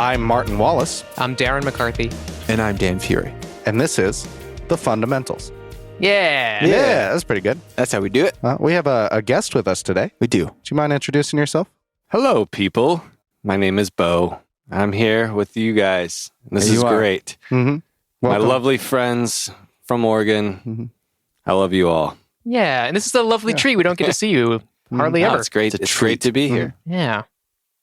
I'm Martin Wallace. I'm Darren McCarthy. And I'm Dan Fury. And this is The Fundamentals. Yeah. Yeah, that's pretty good. That's how we do it. We have a guest with us today. We do. Do you mind introducing yourself? Hello, people. My name is Beau. I'm here with you guys. This is great. Mm-hmm. My lovely friends from Oregon. Mm-hmm. I love you all. Yeah, and this is a lovely treat. We don't get to see you hardly ever. It's great. It's great to be here. Yeah.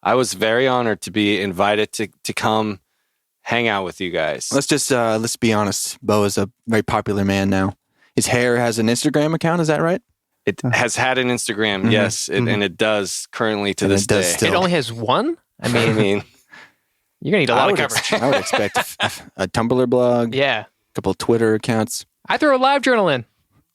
I was very honored to be invited to come hang out with you guys. Let's be honest. Beau is a very popular man now. His hair has an Instagram account. Is that right? It has had an Instagram, yes, and it does currently to this day. It only has one? I mean, you're going to need a lot of coverage. I would expect a Tumblr blog. Yeah. A couple of Twitter accounts. I threw a live journal in.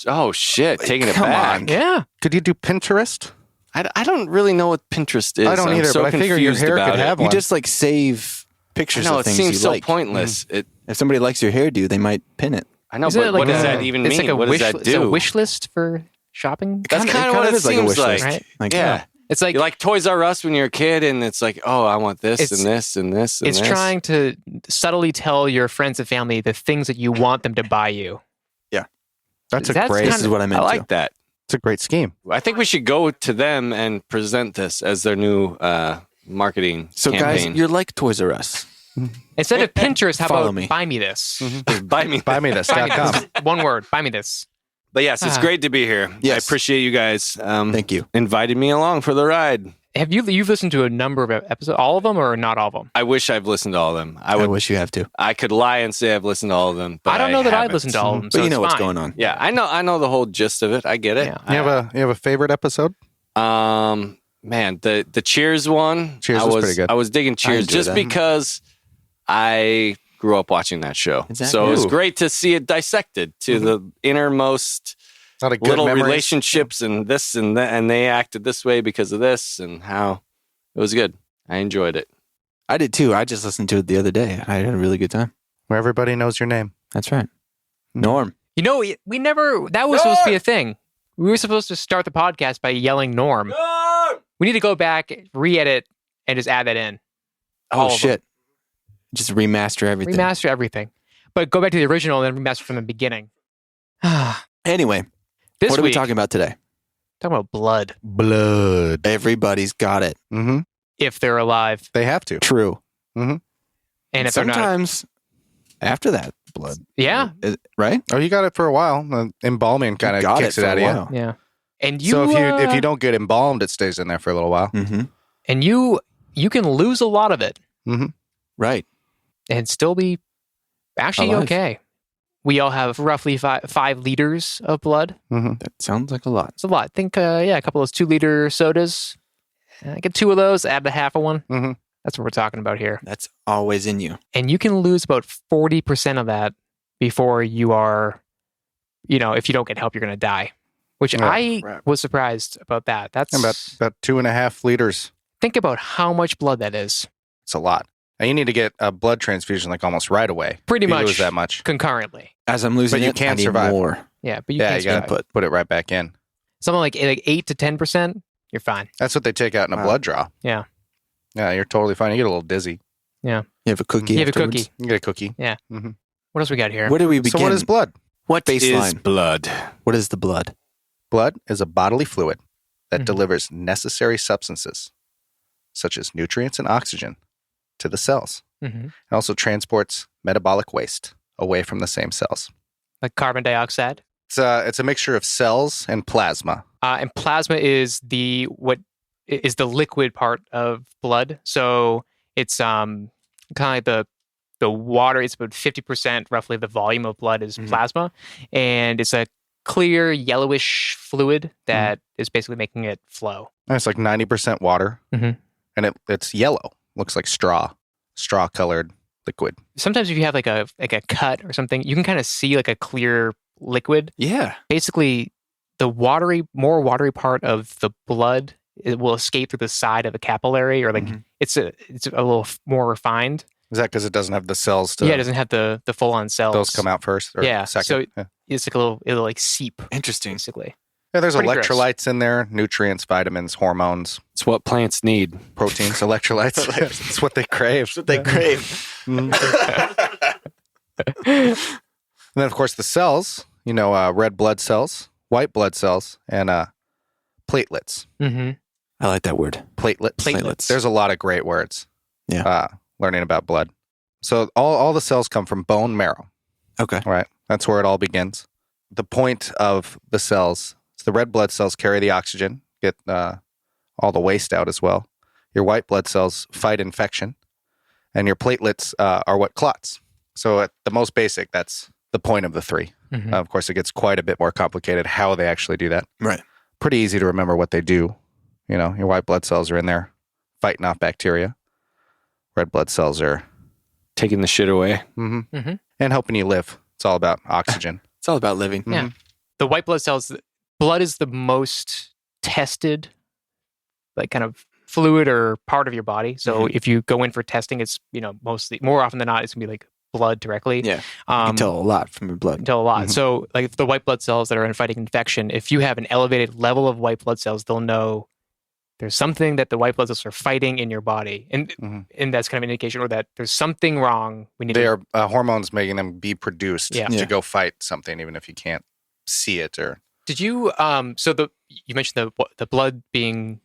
Oh, shit. Taking it Come back. on. Yeah. Could you do Pinterest? I don't really know what Pinterest is. I don't either, I'm so but I figure your confused hair about could it. have You one. just like save pictures No, of it things seems you so like. pointless. If somebody likes your hairdo, they might pin it. I know, Isn't but it like what does that even it's mean? like a what wish, does that it's a do? wish list for shopping? That's kind of what it is like a seems wish like. list. Right? Like, Yeah. It's like, You're like Toys R Us when you're a kid, and it's like, oh, I want this and this and this and it's this. trying to subtly tell your friends and family the things that you want them to buy you. That's That's great. This is what I meant I like to. that. It's a great scheme. I think we should go to them and present this as their new marketing So campaign. guys, you're like Toys R Us. Instead of Pinterest, how Follow about me. buy me this? Buy me. Buy me Buy me this.com. this. One word, buy me this. But yes, it's great to be here. Yes. I appreciate you guys Thank you. inviting me along for the ride. You've listened to a number of episodes, all of them or not all of them? I wish I've listened to all of them. I wish you have to. I could lie and say I've listened to all of them, but I don't know that I've haven't. listened to all of them. So But you know it's what's fine. going on. Yeah, I know the whole gist of it. I get it. Yeah. You have a favorite episode? Man, the Cheers one. Cheers was pretty good. I was digging Cheers enjoyed just that. because I grew up watching that show. Exactly. So it was Ooh. great to see it dissected to the innermost A lot of good little memories. relationships and this and that, and they acted this way because of this and how it was good. I enjoyed it. I did too. I just listened to it the other day. I had a really good time. Where everybody knows your name. That's right. Norm. You know, we never, that was supposed to be a thing. We were supposed to start the podcast by yelling Norm. We need to go back, re-edit, and just add that in. All Oh of shit. Just remaster everything. Remaster everything. But go back to the original and then remaster from the beginning. Anyway, This what are we week, talking about today? talking about blood, Blood. Everybody's got it. Mm-hmm. if they're alive. They have to. True. And if they're not. Sometimes after that, blood. Yeah. Right? Oh, you got it for a while. Embalming kind of kicks it out of you. Yeah. And you, So if you don't get embalmed, it stays in there for a little while. Mm-hmm. and you can lose a lot of it Right. and still be actually Alive. okay. We all have roughly 5 liters of blood. Mm-hmm. That sounds like a lot. It's a lot. Think, a couple of those 2-liter sodas. Get 2 of those, add the half of one. Mm-hmm. That's what we're talking about here. That's always in you. And you can lose about 40% of that before you are, if you don't get help, you're going to die. Which Yeah, I right. was surprised about that. That's About 2.5 liters. think about how much blood that is. It's a lot. And you need to get a blood transfusion like almost right away. Pretty if you much lose that much. concurrently. As I'm losing But you it, can't I need survive. more. Yeah, but you Yeah, can't you got survive. to put it right back in. Something like 8 to 10%, you're fine. That's what they take out in a Wow. blood draw. Yeah. Yeah, you're totally fine. You get a little dizzy. You have a cookie You have a afterwards. cookie. You get a cookie. What else we got here? Where do we begin? So what is blood? What Baseline. is blood? What is the blood? Blood is a bodily fluid that Mhm. delivers necessary substances, such as nutrients and oxygen, to the cells. Mhm. It also transports metabolic waste away from the same cells. Like carbon dioxide. It's a mixture of cells and plasma. And plasma is the liquid part of blood. So it's kind of like the water. It's about 50% roughly the volume of blood is Mhm. plasma, and it's a clear yellowish fluid that is basically making it flow. And it's like 90% water, Mhm. and it's yellow. Looks like straw-colored liquid. Sometimes if you have like a cut or something, you can kind of see like a clear liquid. Yeah. Basically, the more watery part of the blood, it will escape through the side of a capillary, or like Mhm. it's a little more refined. Is that because it doesn't have the cells to? Yeah, it doesn't have the full on cells. Those come out first or Yeah, second. so- Yeah. It's like it'll like seep Interesting. basically. Yeah, there's Pretty gross. electrolytes in there, nutrients, vitamins, hormones, It's what plants need. proteins, electrolytes. It's what they crave. That's what they crave. Mhm. And then, of course, the cells, red blood cells, white blood cells, and platelets. Mm-hmm. I like that word. Platelets. There's a lot of great words. Yeah. Learning about blood. So all the cells come from bone marrow. Okay. Right. That's where it all begins. The point of the cells is the red blood cells carry the oxygen, get all the waste out as well. Your white blood cells fight infection, and your platelets are what clots. So at the most basic, that's the point of the three. Mm-hmm. Of course, it gets quite a bit more complicated how they actually do that. Right. Pretty easy to remember what they do. Your white blood cells are in there fighting off bacteria. Red blood cells are Taking the shit away. and helping you live. It's all about oxygen. It's all about living. Yeah. The white blood cells, blood is the most tested, like kind of fluid or part of your body. So if you go in for testing, it's, mostly, more often than not, it's gonna be like blood directly. Yeah. You can tell a lot from your blood. Tell a lot. So like if the white blood cells that are in fighting infection, if you have an elevated level of white blood cells, they'll know there's something that the white blood cells are fighting in your body. And that's kind of an indication or that there's something wrong. We need They are hormones making them be produced Yeah. to go fight something, even if you can't see it. Or Did you you mentioned the blood being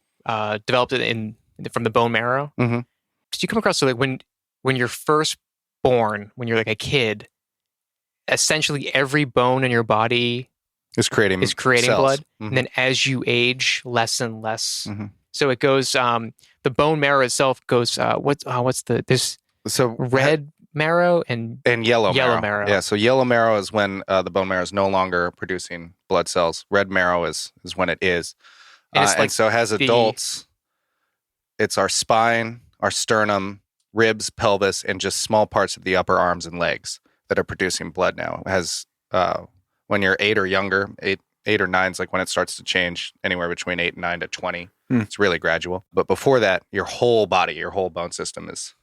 developed from the bone marrow. Mhm. Did you come across like when you're first born, when you're like a kid, essentially every bone in your body is creating cells. Mhm. Blood, and then as you age, less and less. Mhm. So it goes. The bone marrow itself goes. There's So red marrow and yellow Yellow marrow. marrow. Yeah, so yellow marrow is when the bone marrow is no longer producing blood cells. Red marrow is when it is. And it's like so as adults, it's our spine, our sternum, ribs, pelvis, and just small parts of the upper arms and legs that are producing blood now. It has when you're 8 or younger, 8 or 9 is like when it starts to change, anywhere between 8 and 9 to 20. It's really gradual. But before that, your whole body, your whole bone system is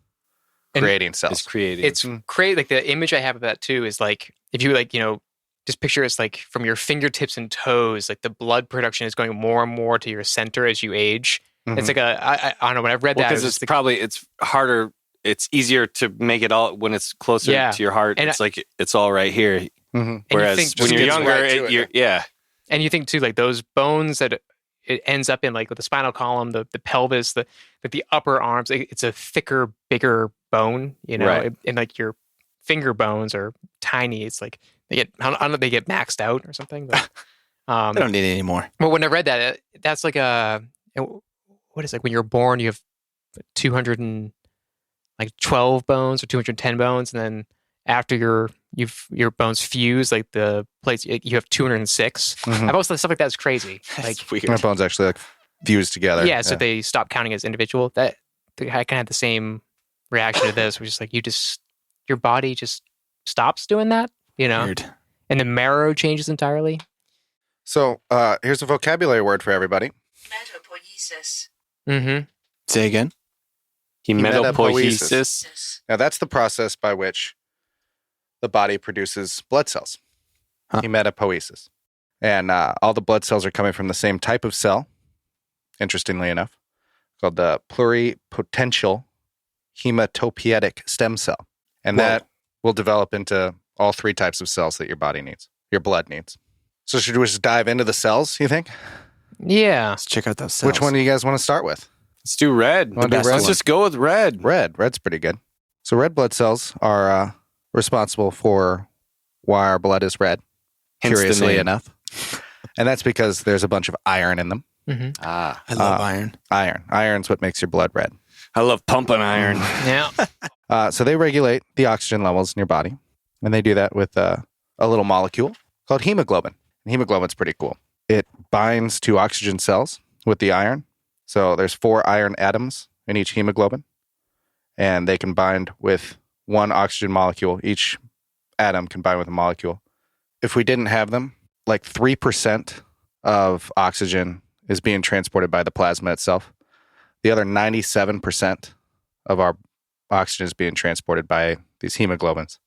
creating cells. It's creating. it's crazy. Like the image I have of that too is like if you just picture it's like from your fingertips and toes, like the blood production is going more and more to your center as you age. It's like I don't know, when I've read that, because it's harder. It's easier to make it all when it's closer to your heart. And it's like it's all right here. Mhm. Whereas when you're younger, and you think too, like those bones that it ends up in, like with the spinal column, the pelvis, the upper arms, it's a thicker, bigger bone, Right. and like your finger bones are tiny. It's like I don't know if they get maxed out or something. But, They don't need it anymore. well, when I read that, that's like what is it? Like when you're born, you have 212 bones or 210 bones, and then after your bones fuse, like the plates, you have 206. Mhm. I've always thought stuff like that's crazy. Like That's weird. My bones actually like fused together. yeah, so they stop counting as individual. I kind of had the same reaction to this, which is like your body just stops doing that, Weird. and the marrow changes entirely. So here's a vocabulary word for everybody. Metapoiesis. Mm-hmm. Say again. Hematopoiesis. Now that's the process by which the body produces blood cells. Huh. Hematopoiesis. And all the blood cells are coming from the same type of cell, interestingly enough, called the pluripotential hematopoietic stem cell. And that will develop into all 3 types of cells that your body needs, your blood needs. So should we just dive into the cells, you think? Yeah. Let's check out those cells. Which one do you guys want to start with? Let's do red. Wanna do red Let's one? just go with red. Red's pretty good. So red blood cells are responsible for why our blood is red, Hence the curiously name. enough. And that's because there's a bunch of iron in them. Mm-hmm. Ah, I love iron. Iron's what makes your blood red. I love pumping iron. Yeah. So they regulate the oxygen levels in your body. And they do that with a little molecule called hemoglobin. And hemoglobin's pretty cool. It binds to oxygen cells with the iron. So there's 4 iron atoms in each hemoglobin. And they can bind with 1 oxygen molecule. Each atom can bind with a molecule. If we didn't have them, like 3% of oxygen is being transported by the plasma itself. The other 97% of our oxygen is being transported by these hemoglobins.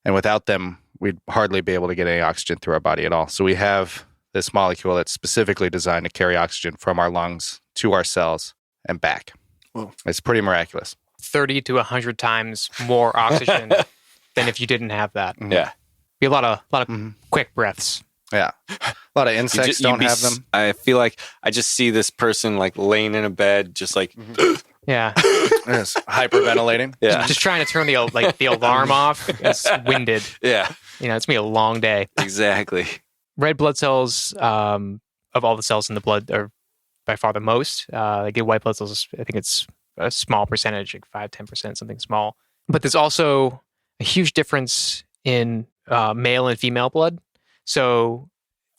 And without them, we'd hardly be able to get any oxygen through our body at all. So we have this molecule that's specifically designed to carry oxygen from our lungs to our cells and back. Whoa. It's pretty miraculous. 30 to 100 times more oxygen than if you didn't have that. Yeah. Be a lot of quick breaths. Yeah. A lot of insects don't have them. I feel like I just see this person like laying in a bed, just like, Yeah. It's hyperventilating. yeah, Just trying to turn the alarm off. It's winded. yeah, It's going to be a long day. exactly. Red blood cells, of all the cells in the blood, are by far the most. Like the white blood cells, I think it's a small percentage, like 5-10%, something small. But there's also a huge difference in male and female blood. So,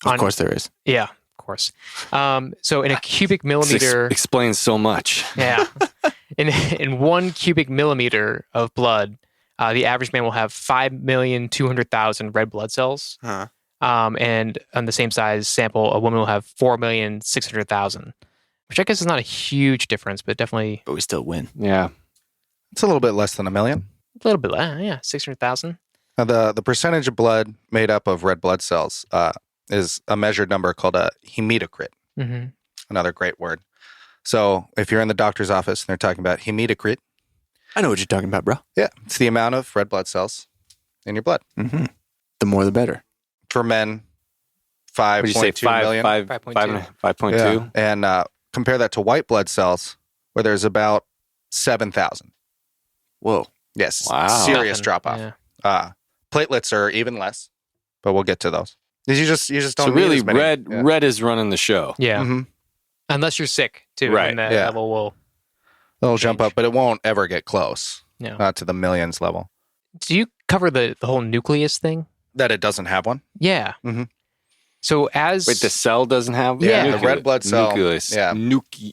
Of course there is. yeah, of course. So in a cubic millimeter, Explains so much. yeah, in 1 cubic millimeter of blood, the average man will have 5,200,000 red blood cells. Huh. And on the same size sample, a woman will have 4,600,000, which I guess is not a huge difference, but definitely But we still win. Yeah. It's a little bit less than a million. a little bit. Yeah, 600,000. Now, the percentage of blood made up of red blood cells is a measured number called a hematocrit. Mm-hmm. Another great word. So if you're in the doctor's office and they're talking about hematocrit, I know what you're talking about, bro. yeah, it's the amount of red blood cells in your blood. Mm-hmm. The more the better. For men, What did you say? 5.2 million. 5.2. Yeah. And compare that to white blood cells, where there's about 7,000. Whoa. Yes, Wow. serious Nothing. drop off. Yeah. Platelets are even less, but we'll get to those. You just don't. So need really, as many. red is running the show. Yeah. Mm-hmm. Unless you're sick, too. Right. And that Yeah. level will. It'll jump change. up, but it won't ever get close. No. To the millions level. Do you cover the whole nucleus thing? That it doesn't have one. Yeah. Mhm. So as Wait, the cell doesn't have Yeah. The red blood cell. Nucleus. Yeah. Nucleus.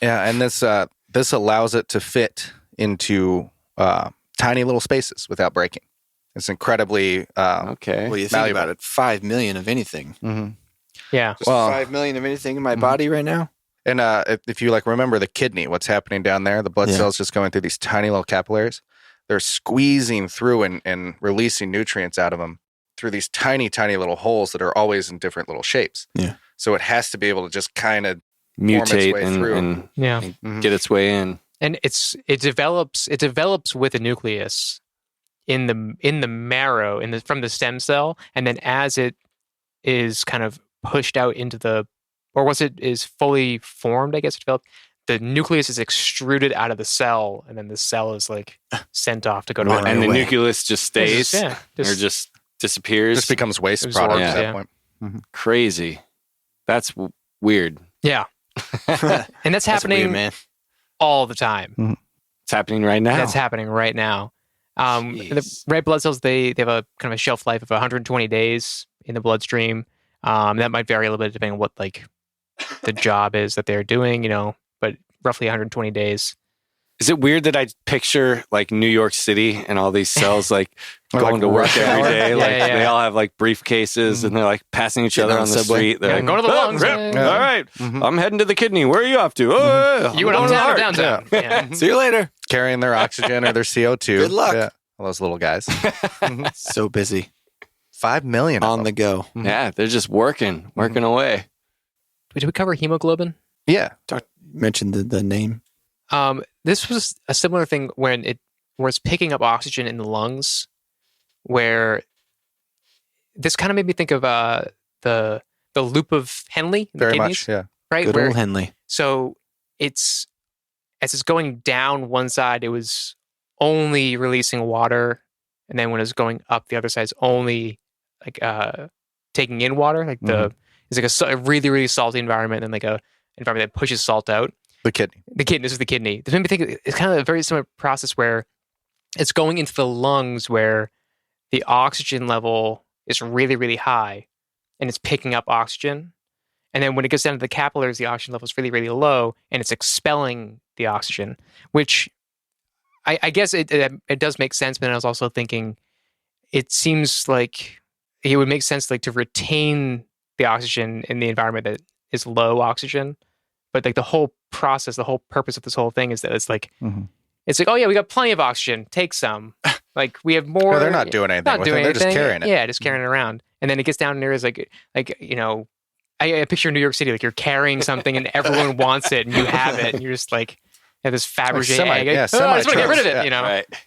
Yeah, and this allows it to fit into tiny little spaces without breaking. It's incredibly. Okay. Well, you think Malleable. about it, 5 million of anything. Mhm. yeah. Just Well- 5 million of anything in my Mhm. body right now? And if you remember the kidney, what's happening down there? The blood Yeah. cells just going through these tiny little capillaries. They're squeezing through and releasing nutrients out of them through these tiny, tiny little holes that are always in different little shapes. Yeah. So it has to be able to just kind of Mutate way through. and Yeah. get its way in. And it develops with a nucleus in the marrow from the stem cell, and then as it is kind of pushed out into once it is fully formed, I guess it developed, the nucleus is extruded out of the cell, and then the cell is sent off to go to Right. work. And the away. nucleus just stays Yeah, or just disappears. just becomes waste Absorbs, product at yeah. that point. Crazy. That's weird. Yeah. And that's happening weird, man. all the time. It's happening right now. That's happening right now. The Jeez. red blood cells, they have a kind of a shelf life of 120 days in the bloodstream. That might vary a little bit depending on what the job is that they're doing, but roughly 120 days. Is it weird that I picture New York City and all these cells going to work rush every hour? day? Yeah. They all have briefcases and they're passing each Getting other on on the the subway. street. They're Yeah, like, going to the "Oh, lungs, rip. yeah." All right, Mhm. I'm heading to the kidney. Where are you off to? Oh, You went I'm going to uptown or the heart." downtown? Yeah. See you later. Carrying their oxygen or their CO2. Good luck. Yeah. All those little guys. So busy. 5 million of On the them. go. Yeah, they're just working away. Did we cover hemoglobin? Yeah. Mentioned the name. This was a similar thing where it's picking up oxygen in the lungs, where this kind of made me think of the loop of Henle in the Very kidneys, much. Yeah. right? Good Where old Henley. so as it's going down one side, it was only releasing water, and then when it's going up the other side, it's only taking in water. It's a really, really salty environment, and a environment that pushes salt out. The kidney. The kidney. This is the kidney. This made me think it's kind of a very similar process where it's going into the lungs where the oxygen level is really, really high, and it's picking up oxygen. And then when it gets down to the capillaries, the oxygen level is really, really low, and it's expelling the oxygen, which I guess it does make sense. But I was also thinking it seems like it would make sense to retain the oxygen in the environment that is low oxygen. But the whole process, the whole purpose of this whole thing is that it's Mhm. it's oh yeah, we got plenty of oxygen. Take some. We have more. No, they're not doing anything with it. They're just carrying it. Yeah, just carrying it around. And then it gets down in areas like I picture New York City, like you're carrying something and everyone wants it and you have it and you're just like, have this Fabergé egg. I just want to get rid of it, Right. It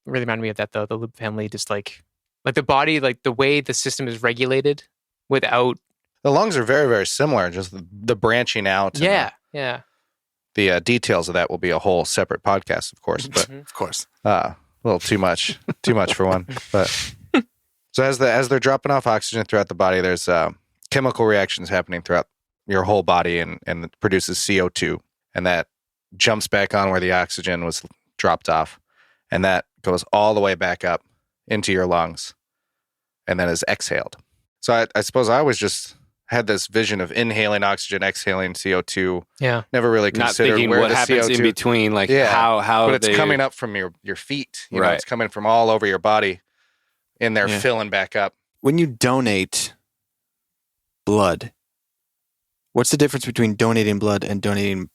really reminded me of that, though. The Loop family, just like the body, like the way the system is regulated without. The lungs are very, very similar, just the branching out. Yeah. The details of that will be a whole separate podcast, of course. But Of course. a little too much for one. But so as they're dropping off oxygen throughout the body, there's chemical reactions happening throughout your whole body, and it produces CO2, and that jumps back on where the oxygen was dropped off, and that goes all the way back up into your lungs, and then is exhaled. So I suppose I always just had this vision of inhaling oxygen, exhaling CO2. Yeah. Never really Not considered thinking where what the happens CO2 in between, like Yeah, how but it's they- coming up from your feet. You know, Right. it's coming from all over your body, in there Yeah. filling back up. When you donate blood, what's the difference between donating blood and donating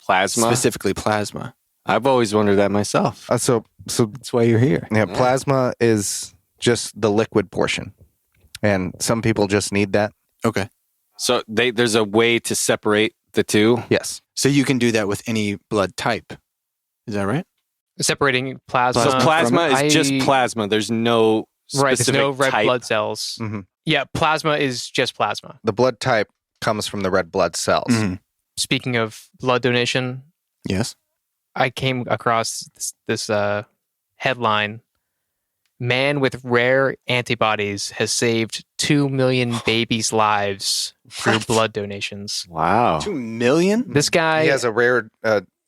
plasma. specifically plasma? I've always wondered that myself. So That's why you're here. yeah, plasma is just the liquid portion, and some people just need that. Okay. So there's a way to separate the two. Yes. So you can do that with any blood type. Is that right? Separating plasma. So plasma is I- just plasma. There's no Right. There's specific no red type. blood cells. Mhm. Yeah. Plasma is just plasma. The blood type comes from the red blood cells. Mhm. Speaking of blood donation, Yes. I came across this headline: "Man with rare antibodies has saved 2 million babies' lives through What? blood donations." Wow. 2 million? This guy, He has a rare,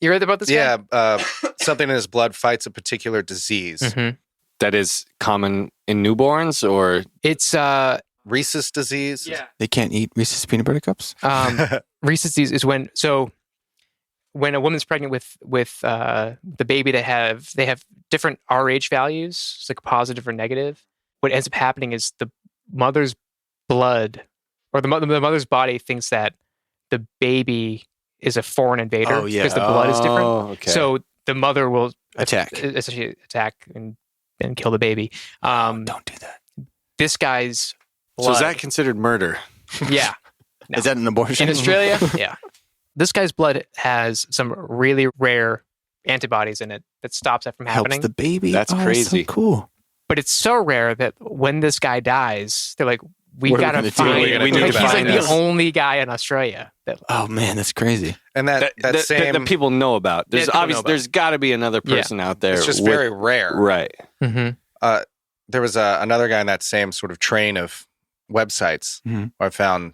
you read about this guy? something in his blood fights a particular disease. Mhm. That is common in newborns, or It's Rhesus disease. They can't eat Reese's peanut butter cups? Rhesus disease is when a woman's pregnant with the baby, they have different RH values. It's like positive or negative. What ends up happening is the mother's blood or the mother's body thinks that the baby is a foreign invader Oh, yeah. because the blood is different. Oh, okay. So the mother will Attack. essentially attack and kill the baby. Don't do that. This guy's blood, So is that considered murder? yeah. No. Is that an abortion? In Australia, yeah. This guy's blood has some really rare antibodies in it that stops that from Helps happening. the baby? That's Oh, crazy. So cool. But it's so rare that when this guy dies, they're like, we What are we got to gonna do? find. What are we gonna do Like, about he's like this? the only guy in Australia that. Oh, man, that's crazy. And that same, that people know about. There's people know obviously about. there's got to be another person out there. it's just with- very rare. right. There was another guy in that same sort of train of websites Mhm. where I found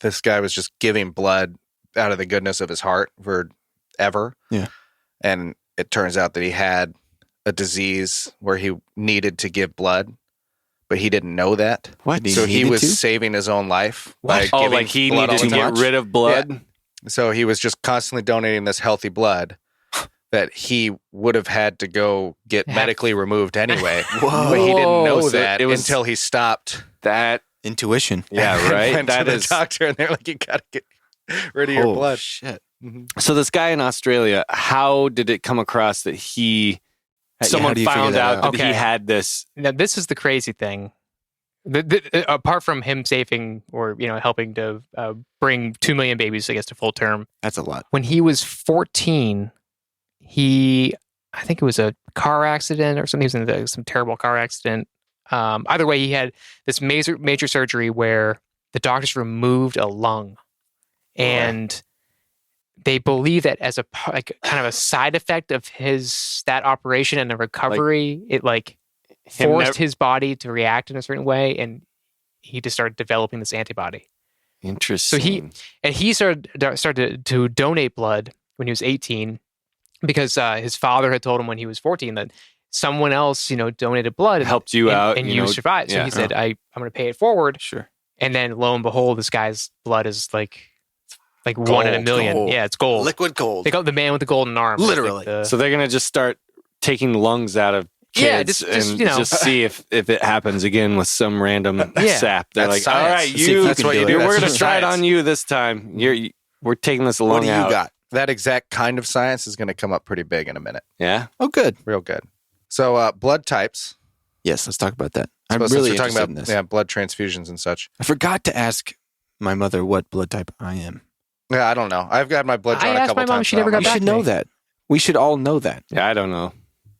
this guy was just giving blood out of the goodness of his heart forever. Yeah. And it turns out that he had a disease where he needed to give blood, but he didn't know that. What? So he needed was to? saving his own life. What? By Oh, giving like he blood needed all to the get time. rid of blood. So he was just constantly donating this healthy blood that he would have had to go get Have- medically removed anyway. Whoa. But he didn't Whoa, know so that it was- until he stopped. That Intuition. yeah, And right. went to That the is doctor, and they're like, "You gotta get rid of your Oh, blood." shit. so. This guy in Australia, how did it come across that he? How Someone do you figure found that out that Okay. he had this. Now, this is the crazy thing. Apart from him saving or helping to bring 2 million babies, I guess, to full term, That's a lot. when he was 14, I think it was a car accident or something. He was in some terrible car accident. Either way, he had this major surgery where the doctors removed a lung, and they believe that as kind of a side effect of that operation and the recovery, it him forced nev- his body to react in a certain way, and he just started developing this antibody. Interesting. He started to donate blood when he was 18 because his father had told him when he was 14 that someone else, donated blood and Helped you out, and you you know, survived. So yeah. he said, I'm going to pay it forward. Sure. And then lo and behold, this guy's blood is like 1 in a million. Gold. Yeah, it's gold. Liquid gold. They call it the man with the golden arm. That's Literally. So they're gonna just start taking lungs out of Yeah, kids just, and you know. just see if it happens again with some random Yeah. sap. They're That's like, all science. right, See if you. that's what you do. We're That's gonna just try it science. on you this time. We're taking this What lung do you out. got? That exact kind of science is going to come up pretty big in a minute. Yeah. Oh, good. Real good. So blood types. Yes, let's talk about that. I'm Since really we're talking interested about in this. blood transfusions and such. I forgot to ask my mother what blood type I am. Yeah, I don't know. I've got my blood I drawn a asked couple my mom, times. she now. never got We back should to know me. that. We should all know that. Yeah, I don't know.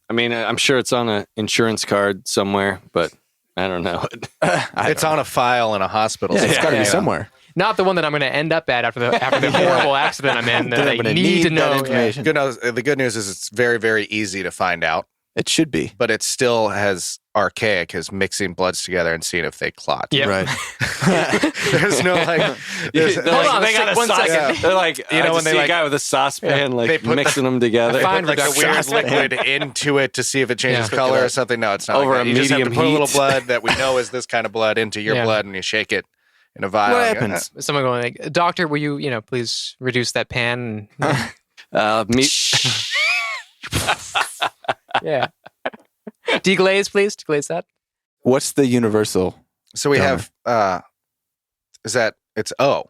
I mean, I'm sure it's on an insurance card somewhere, but I don't know it. It's on a file in a hospital. Yeah, it's got to Yeah. be somewhere. Not the one that I'm going to end up at after the horrible accident I'm in. That Then I'm I gonna need to that know. Yeah. information. The good news is it's very, very easy to find out, It should be. but it still has archaic as mixing bloods together and seeing if they clot. Yep. Right. There's no there's, Hold on, they got a one sauce. second. They're like, You know, I when just they see like- a guy with a saucepan, they like put mixing them together. Fine like a weird saucepan. liquid into it to see if it changes Yeah. color or something. No, it's not. Over like that. a You just have to medium put a little heat. blood that we know is this kind of blood into your Yeah. blood, and you shake it in a vial. What and you go, happens? Someone going like, "Doctor, will you, please reduce that pan?" Meat. Yeah. Deglaze, please. Deglaze that. What's the universal? So we Donor. have it's O.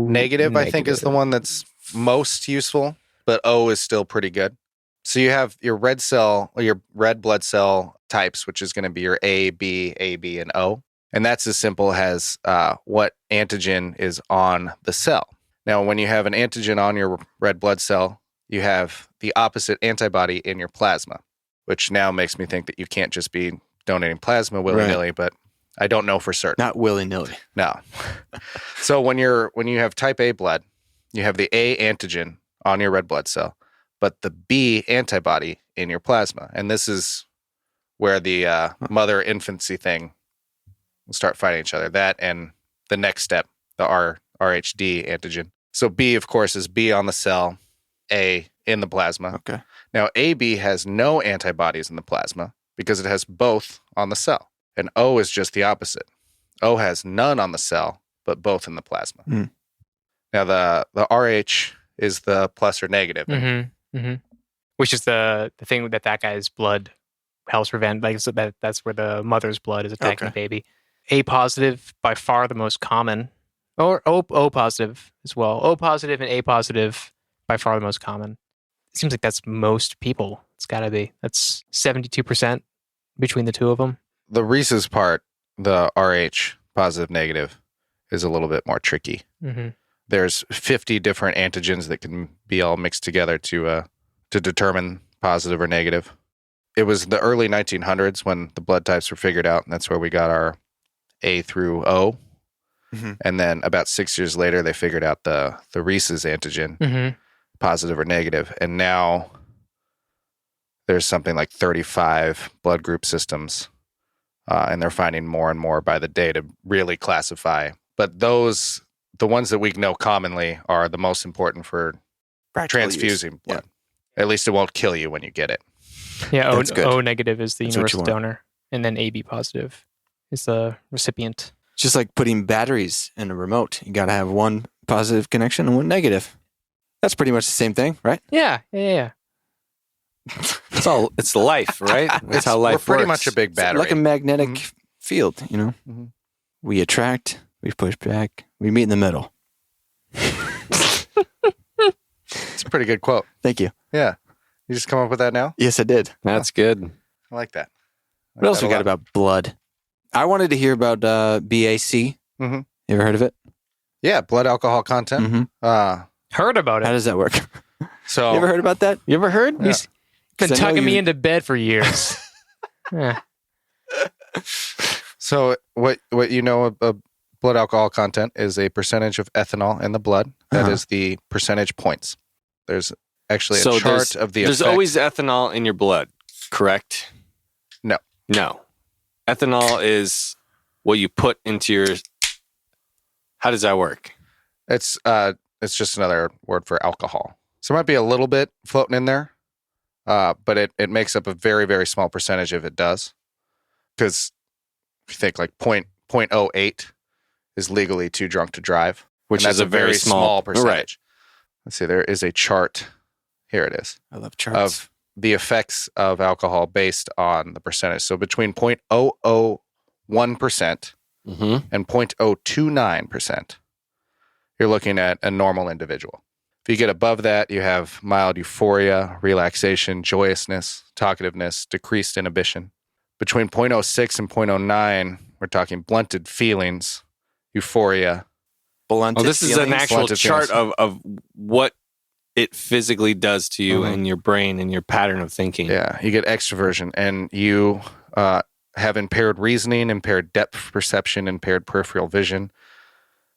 Negative, I think, is the one that's most useful, but O is still pretty good. So you have your red cell or your red blood cell types, which is going to be your A, B, and O. And that's as simple as what antigen is on the cell. Now, when you have an antigen on your red blood cell, you have the opposite antibody in your plasma, which now makes me think that you can't just be donating plasma willy-nilly, but I don't know for certain. Not willy-nilly. No. So when you have type A blood, you have the A antigen on your red blood cell, but the B antibody in your plasma. And this is where the mother infancy thing will start fighting each other. That and the next step, the RHD antigen. So B, of course, is B on the cell, A in the plasma. Okay. Now, AB has no antibodies in the plasma because it has both on the cell. And O is just the opposite. O has none on the cell, but both in the plasma. Mm. Now, the RH is the plus or negative. Which is the thing that guy's blood helps prevent. Like so that's where the mother's blood is attacking the baby. A positive, by far the most common, or O positive as well. O positive and A positive, by far the most common. It seems like that's most people. It's got to be. That's 72% between the two of them. The rhesus part, the RH, positive, negative, is a little bit more tricky. Mm-hmm. There's 50 different antigens that can be all mixed together to determine positive or negative. It was the early 1900s when the blood types were figured out, and that's where we got our A through O. Mm-hmm. And then about 6 years later, they figured out the rhesus antigen, positive or negative. And now there's something like 35 blood group systems, and they're finding more and more by the day to really classify. But the ones that we know commonly are the most important for transfusing blood. At least it won't kill you when you get it. Yeah, That's good. O negative is the That's what you universal want. donor, and then AB positive is the recipient. It's just like putting batteries in a remote. You got to have one positive connection and one negative. That's pretty much the same thing, right? Yeah. It's life, right? That's how life We're pretty works. much a big battery. Like a magnetic field, you know? Mm-hmm. We attract, we push back, we meet in the middle. It's a pretty good quote. Thank you. Yeah. You just come up with that now? Yes, I did. That's good. I like that. What else we got about blood? I wanted to hear about BAC. Mhm. You ever heard of it? Yeah, blood alcohol content. Mm-hmm. Heard about How it. does that work? So You ever heard about that? You ever heard? Yeah. He's been 'Cause I know tucking me you- into bed for years. Yeah. So what you know of blood alcohol content is a percentage of ethanol in the blood. That is the percentage points. There's actually a chart of the There's effect. always ethanol in your blood, correct? No. Ethanol is what you put into your. How does that work? It's just another word for alcohol. So there might be a little bit floating in there, but it makes up a very, very small percentage if it does. Because if you think like 0.08 is legally too drunk to drive, Which and is that's a very small percentage. Right. Let's see, there is a chart. Here it is. I love charts. Of the effects of alcohol based on the percentage. So between 0.001% Mm-hmm. and 0.029%, you're looking at a normal individual. If you get above that, you have mild euphoria, relaxation, joyousness, talkativeness, decreased inhibition. Between 0.06 and 0.09, we're talking blunted feelings, euphoria. Blunted this is an feelings. actual Blunted chart feelings. of what it physically does to you Mhm. and your brain and your pattern of thinking. Yeah, you get extroversion, and you have impaired reasoning, impaired depth perception, impaired peripheral vision,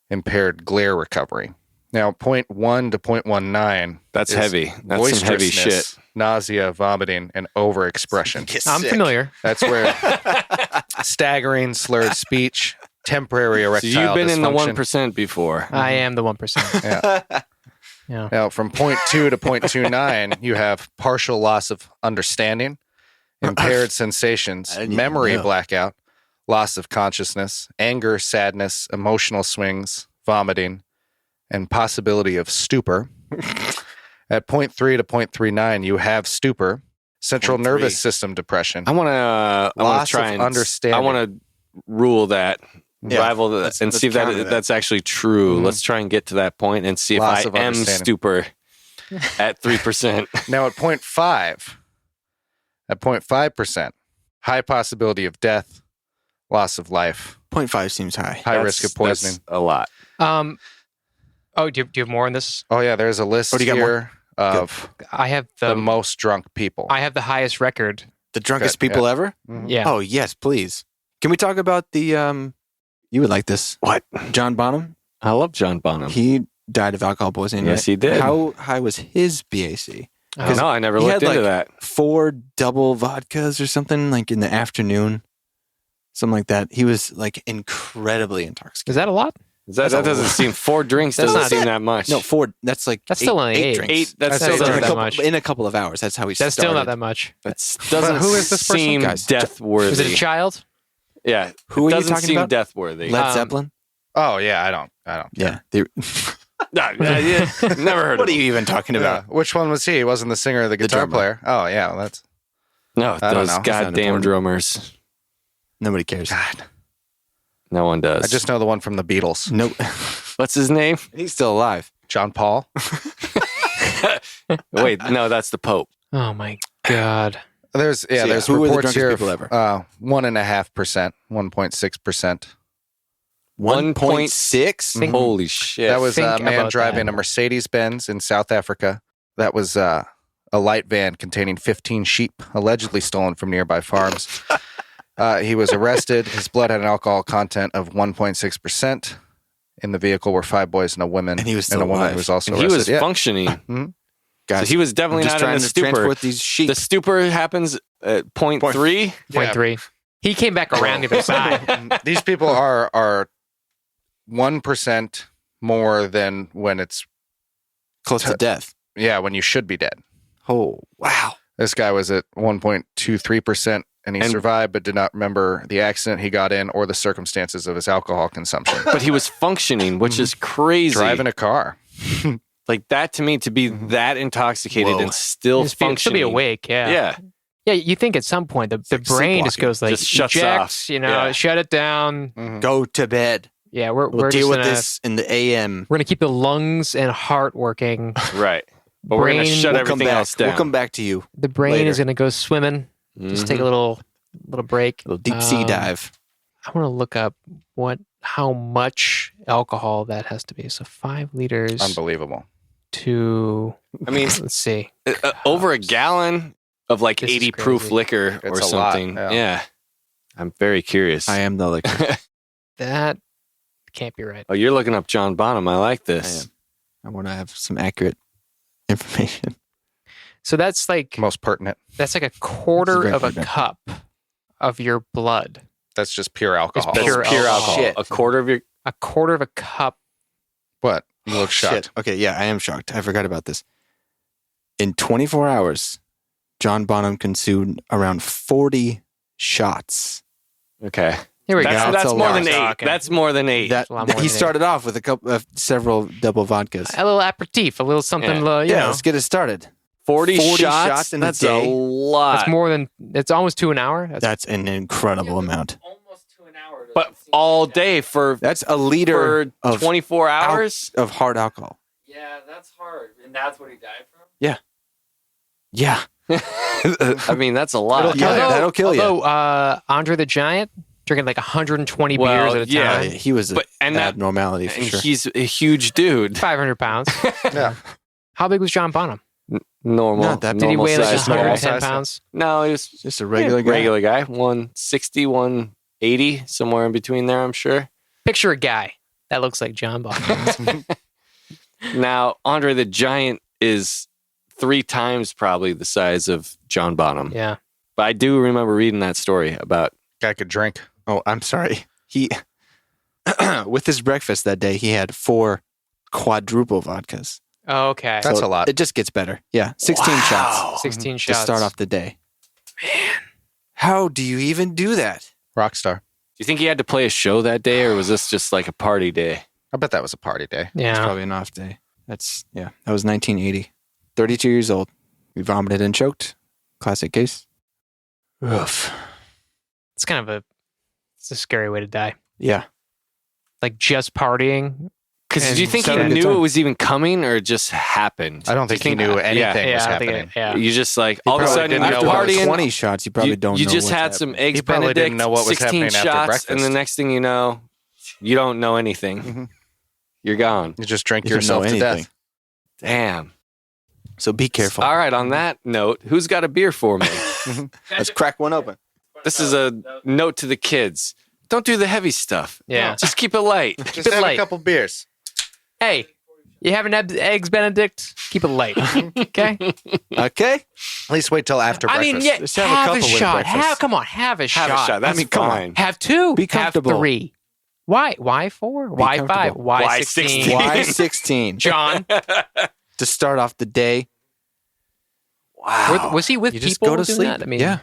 impaired glare recovery. Now, 0.1 to 0.19. That's is heavy. That's some heavy boisterousness, shit. nausea, vomiting, and overexpression. I'm familiar. That's where staggering, slurred speech, temporary So erectile you've been in the dysfunction. 1% before. I am the 1%. Yeah. Yeah. Now, from 0.2 to 0.29, you have partial loss of understanding, impaired sensations, I didn't even memory know. blackout, loss of consciousness, anger, sadness, emotional swings, vomiting, and possibility of stupor. At 0.3 to 0.39, you have stupor, central 0.3. nervous system depression. I want to Loss try of and understanding. I want to rule that, Yeah, rival that, let's- and let's see if counter that. that's actually true. Mhm. Let's try and get to that point and see Loss if of I am understanding. stupor at 3%. Now at 0.5%, high possibility of death, loss of life, 0.5 seems high. high risk of poisoning. That's a lot. Oh, do you have more on this? Oh yeah, there's a list Oh, do you got more? here of I have the most drunk people. I have the highest record. The drunkest Good, people ever? Mhm. Yeah. Oh, yes, please. Can we talk about the, you would like this. What? John Bonham? I love John Bonham. He died of alcohol poisoning. Yes, right? he did. How high was his BAC? Oh. No, I never he looked had, into like, that. 4 double vodkas or something, like in the afternoon. Something like that. He was like incredibly intoxicated. Is that a lot? That doesn't seem 4 drinks That's doesn't not- seem that much. No, 4. That's like That's still only 8. drinks. 8. That's That's still still in, not a that couple, much. in a couple of hours. That's how he That's started. still not that much. That doesn't who is this person? seem Guys, death worthy. Was it a child? Yeah. Who are you doesn't talking seem about? death worthy. Led Zeppelin? Oh yeah, I don't. Yeah. Never heard What of are you even talking about? Yeah. Which one was he? He wasn't the singer or the guitar drummer. player. Oh yeah, well, that's No, I don't those know. That's not goddamn important. drummers. Nobody cares. God. No one does. I just know the one from the Beatles, No, What's his name? he's still alive. John Paul. Wait, no, that's the Pope. Oh my god. There's So, yeah, there's who are the reports drunkest here people of ever? 1.5%, 1.6%. 1.6? Think- Holy shit. That was a Think man about driving that. a Mercedes Benz in South Africa. That was a light van containing 15 sheep, allegedly stolen from nearby farms. He was arrested. His blood had an alcohol content of 1.6%. In the vehicle were 5 boys and a woman, And he was still a woman alive. who was also And he arrested. was Yeah. functioning. Mhm. Guys, So he was definitely I'm just not in trying the to stupor. transport these sheep. The stupor happens at 0.3. Point Yeah. 3. He came back around the other side. These people are 1% more than when it's Close to death. when you should be dead. Oh, wow. This guy was at 1.23%, and he And- survived, but did not remember the accident he got in or the circumstances of his alcohol consumption. But he was functioning, which is crazy. Driving a car. Like that to me, to be that intoxicated Whoa. and still Just be functioning. awake, yeah. Yeah. Yeah, you think at some point the like brain just sleepwalking. goes like Just shuts ejects, off. you know, Yeah. shut it down. Mhm. Go to bed. Yeah, we're We'll just deal with gonna, this in the AM. We're gonna keep the lungs and heart working. Right. But we're going to Brain- shut We'll come everything back. else down. We'll come back to you. The brain Later. is gonna go swimming. Just take a little break. A little deep sea Um, dive. I want to look up how much alcohol that has to be. So 5 liters Unbelievable. to I mean, let's see. over a gallon of like This is 80 proof crazy. liquor It's or a lot, something. yeah. Yeah. I'm very curious. I am the liquor. That can't be right. Oh, you're looking up John Bonham. I like I this. am. I want to have some accurate information. So that's like Most pertinent. a quarter very of a good. cup of your blood. That's just pure alcohol. That's Pure pure alcohol. alcohol. Shit. A quarter of your. A quarter of a cup. What? You look shocked. Shit. Okay, yeah, I am shocked. I forgot about this. In 24 hours, John Bonham consumed around 40 shots. Okay. Here we go. That's a more lot. than 8. Talking. That's more than 8. That a lot more he than started off with several double vodkas. A little aperitif, a little something. Yeah. You Yeah, know, let's get it started. 40 40 shots? shots in a That's day? a lot. it's more than. It's almost 2 an hour. That's an incredible amount. almost 2 an hour. But all day for That's a liter for of 24 hours? of hard alcohol. Yeah, that's hard, and that's what he died from. Yeah. I mean, that's a lot. That'll kill you. Although Andre the Giant drinking like 120 beers at a yeah. time. He was an that- abnormality for And sure. he's a huge dude. 500 pounds. Yeah. How big was John Bonham? Normal. Not that big. Did he weigh like normal-sized guy. 110 size. pounds? No, he was Just a regular guy. regular guy. 160, 180, somewhere in between there, I'm sure. Picture a guy that looks like John Bonham. Now, Andre the Giant is 3 times probably the size of John Bonham. Yeah. But I do remember reading that story about. Guy could drink. Oh, I'm sorry. He, with his breakfast that day, he had 4 quadruple vodkas. Oh, okay. That's a lot. It just gets better. Yeah, 16 shots 16 to shots. start off the day. Man, how do you even do that? Rockstar. Do you think he had to play a show that day, or was this just like a party day? I bet that was a party day. It's Yeah. probably an off day. That was 1980. 32 years old. We vomited and choked. Classic case. Oof. It's kind of it's a scary way to die. Yeah. Like just partying. Because And do you think he having a good knew time. it was even coming, or it just happened? I don't Do you think he knew anything Yeah, was I think happening. yeah. You just like He all of a probably sudden didn't after know what was partying, 20 shots, you probably don't you know just what's had some happening. eggs He probably Benedict, didn't know what was 16 happening after shots, breakfast. and the next thing you know, you don't know anything. Mhm. You're gone. You just drink You don't know yourself to anything. death. Damn. So be careful. All right, on that note, who's got a beer for me? Let's crack one open. This is a note to the kids. Don't do the heavy stuff. Yeah. Just keep it light. Just it have light. a couple beers. Hey, you having eggs Benedict? Keep it light. Okay? Okay. At least wait till after I breakfast. mean, yeah, Just have a have a couple with shot. breakfast. Come on, have a Have shot. a shot. That's come on. fine. Have 2. Be comfortable. Have 3. Why? Why 4? Why 5? comfortable. Why Why 16? 16? Why 16? John, To start off the day. Wow. was he with You people just go to doing sleep. that? I mean, yeah.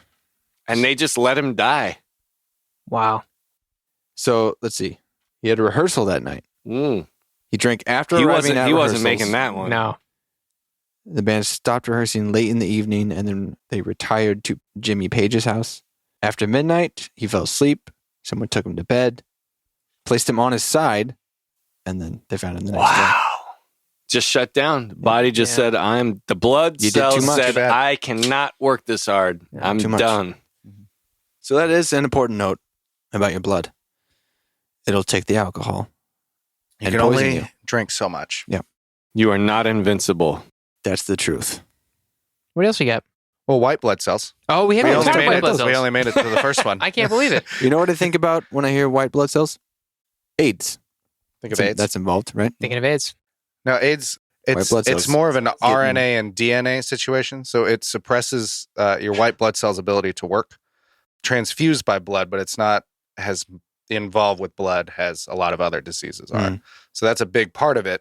And they just let him die. Wow. So let's see. He had a rehearsal that night. Mm. He drank after He arriving wasn't. at He wasn't rehearsals. making that one. No. The band stopped rehearsing late in the evening, and then they retired to Jimmy Page's house. After midnight, he fell asleep. Someone took him to bed, placed him on his side, and then they found him the next day. Wow. Just shut down. The body just Yeah. said, "I'm." The blood You did too cells much. said, Bad. "I cannot work this hard. Yeah, I'm too much. done." So that is an important note about your blood. It'll take the alcohol you and can poison only you. drink so much. You are not invincible. That's the truth. What else you got? Well, white blood cells. Oh, we We haven't only, talked made about it, blood cells. we only made it to the first one. I can't believe it. You know what I think about when I hear white blood cells? AIDS. Think of AIDS. That's involved, right? Thinking of AIDS. No, AIDS. It's blood it's cells more of an getting- RNA and DNA situation. So it suppresses your white blood cells' ability to work. Transfused by blood, but it's not has involved with blood. Has a lot of other diseases are. Mm. So that's a big part of it.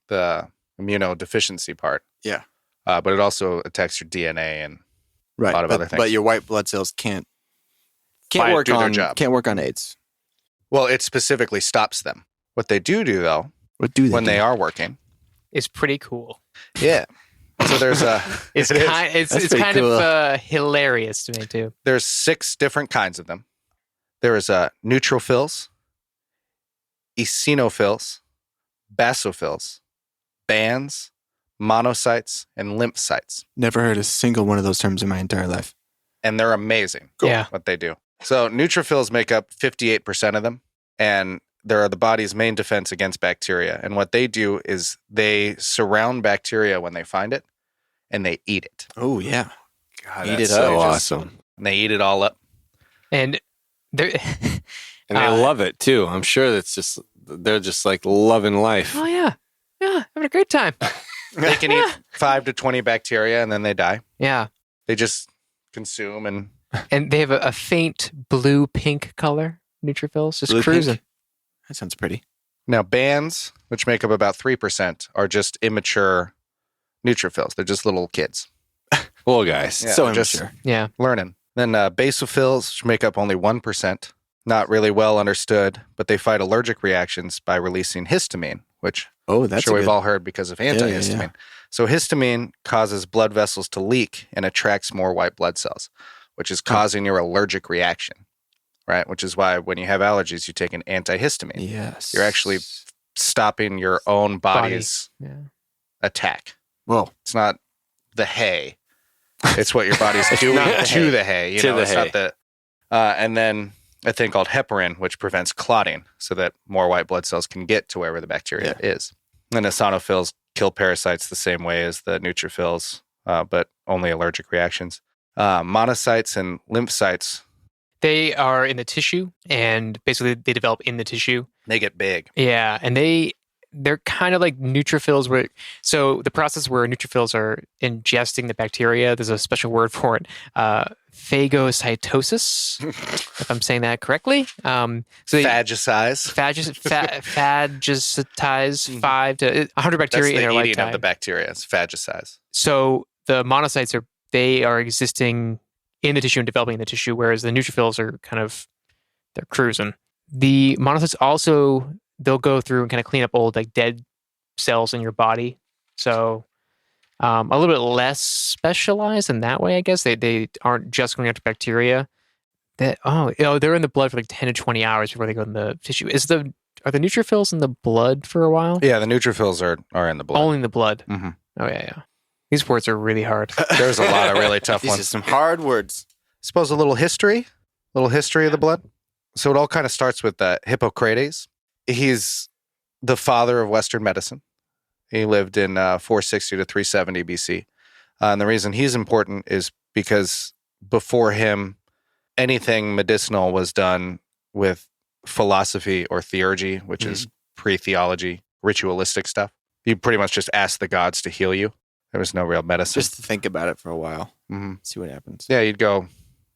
The immunodeficiency part. Yeah. But it also attacks your DNA and Right. lot of but, other things. But your white blood cells can't Fight, work do their on job. can't work on AIDS. well, it specifically stops them. What they do though, What do they when do? they are working, It's pretty cool. yeah. So there's It's it is. kind. It's That's it's pretty kind cool. of hilarious to me too. There's 6 different kinds of them. There is neutrophils, eosinophils, basophils, bands, monocytes, and lymphocytes. Never heard a single one of those terms in my entire life. And they're amazing. Yeah. What they do. So neutrophils make up 58% of them, and they're the body's main defense against bacteria. And what they do is they surround bacteria when they find it, and they eat it. Oh yeah. God, Eat that's it so up. awesome. And they eat it all up. And there. And they love it too. I'm sure that's just they're just like loving life. Oh yeah, having a great time. They can eat 5 to 20 bacteria, and then they die. Yeah, They just consume and and they have a faint blue-pink color. Neutrophils just Blue pink? cruising. That sounds pretty. now bands, which make up about 3%, are just immature neutrophils. They're just little kids Well, guys. Yeah, so they're just immature. Yeah, learning. Then basophils, which make up only 1%, not really well understood, but they fight allergic reactions by releasing histamine, which Oh, I'm that's sure a we've good. all heard because of yeah, antihistamine. yeah. So histamine causes blood vessels to leak and attracts more white blood cells, which is causing your allergic reaction, right? Which is why when you have allergies, you take an antihistamine. Yes. You're actually stopping your own body's yeah. attack. Well, It's not the hay. It's what your body's doing not the to hay. the hay. To the it's hay. not the. And then a thing called heparin, which prevents clotting, so that more white blood cells can get to wherever the bacteria is. And eosinophils kill parasites the same way as the neutrophils, but only allergic reactions. Monocytes and lymphocytes, They are in the tissue, and basically they develop in the tissue. they get big. Yeah, and they're kind of like neutrophils. So the process where neutrophils are ingesting the bacteria, there's a special word for it, phagocytosis, if I'm saying that correctly. So they Phagocyze. phagocytize 5 to 100 That's bacteria in the their eating lifetime. of the bacteria. It's phagocyze. So the monocytes are existing in the tissue and developing in the tissue, whereas the neutrophils are they're cruising. The monocytes also, they'll go through and kind of clean up old like dead cells in your body. So a little bit less specialized in that way, I guess. They aren't just going after bacteria. They're in the blood for like 10 to 20 hours before they go in the tissue. Are the neutrophils in the blood for a while? Yeah, the neutrophils are in the blood. Only in the blood. Mm-hmm. Oh yeah. These words are really hard. There's a lot of really tough These are ones. some hard words. Suppose a little history of the blood. So it all kind of starts with Hippocrates. He's the father of Western medicine. He lived in 460 to 370 BC. And the reason he's important is because before him, anything medicinal was done with philosophy or theurgy, which is pre-theology, ritualistic stuff. You pretty much just asked the gods to heal you. There was no real medicine. Just to think about it for a while. Mm-hmm. See what happens. Yeah, you'd go